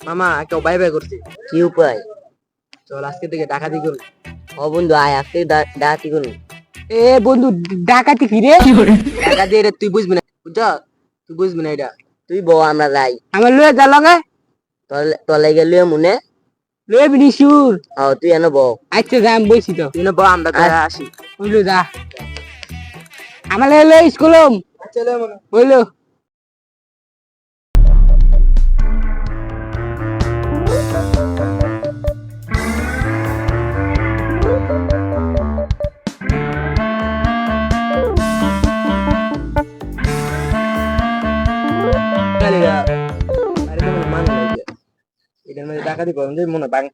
মামা একটা bye bye করছি। কি উপায়? চল আজকে থেকে ডাকাতি করুন। ও বন্ধু আয় আজকে ডাকাতি করুন। এ বন্ধু ডাকাতি কি রে? ডাকাতি এটা তুই বুঝবি না, বুঝছ? তুই বুঝবি না এটা। তুই বউ আমরা যাই। আমার লয়ে যা লগে তোর লাগে লইয়া মনে। লয়ে বিনিসুর। ও তুই এনে বউ। আচ্ছা যা আমি বইছি তো। তুই না বল আমরা তো আসি। বুঝলো যা। আমার লয়ে স্কুলম। চলো মনে। বুঝলো। এটার মধ্যে ডাকাতি করুন যে মনে বাং।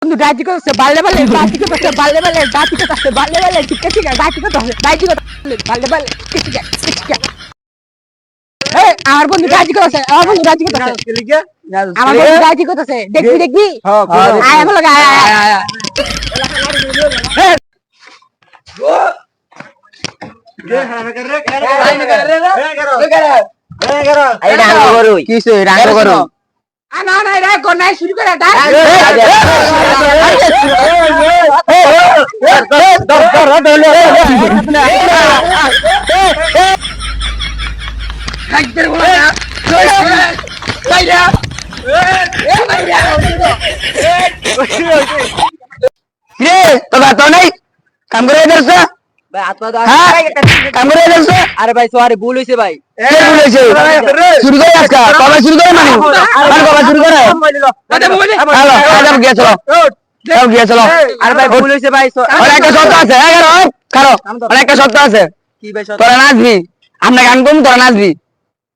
বন্ধু ডাকাতি করছে বাল্লে বাল্লে ডাকাতি করছে বাল্লে বাল্লে ডাকাতি করছে বাল্লে বাল্লে ঠিক আছে ডাকাতি করছে ডাকাতি করছে বাল্লে বাল্লে ঠিক আছে। এই আমার বন্ধু ডাকাতি করছে আমার বন্ধু ডাকাতি করছে আমার বন্ধু ডাকাতি করছে দেখবি দেখবি আয় আমার লগে আয় আয় না না রে কোন নাই শুরু করে ডাক কাম করে দেছে ভাই হাত পা দাও। কাম করে দেছে। আরে ভাই সরি ভুল হইছে ভাই। কে বলেছে শুরু করে আজকে কবে শুরু করে মানে কবে শুরু করে হ্যালো আজব গিয়ে চলো যাও গিয়ে চলো। আরে ভাই ভুল হইছে ভাই। অনেকটা শর্ত আছে হ্যাঁ খারো অনেকটা শর্ত আছে। কি ভাই সব? তোরা নাচবি আমরা গান করবো তোরা নাচবি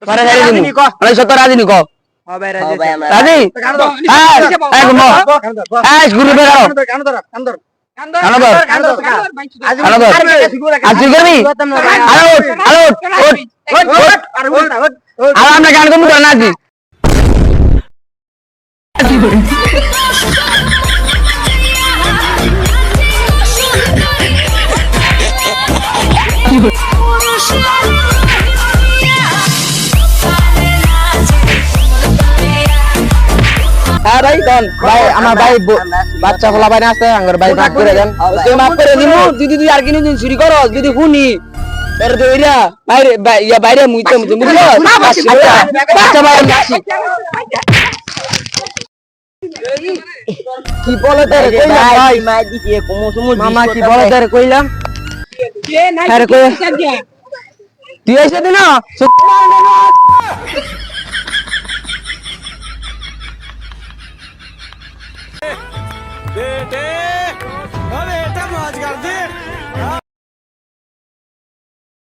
তোরা ছেড়ে দিবি অনেক শর্ত রাজি নি কো হ্যাঁ ভাই রাজি। রাজি হ্যাঁ হ্যাঁ গুরু বেরাও কান ধর কান ধর কানো ধর কানো ধর আজি করবি আলো আলো আর আমরা গান করবো তোরা নাচবি হ্যাঁ ভাই দেন ভাই আমার ভাই বাচ্চা ফলা ভাই আছে আমার ভাই মাফ করে দেন তুই মাফ করে দিমু যদি তুই আর কিনে দিন চুরি করো যদি শুনি তোর তো ইরা বাইরে ইয়া বাইরে মুইতে মুইতে বুঝলো বাচ্চা ভাই আমি আসি কি বলে তোর কইলাম ভাই মাই দিছি কোমো সমু মামা কি বলে তোর কইলাম এ নাই আরে কই তুই এসে দিন বেটে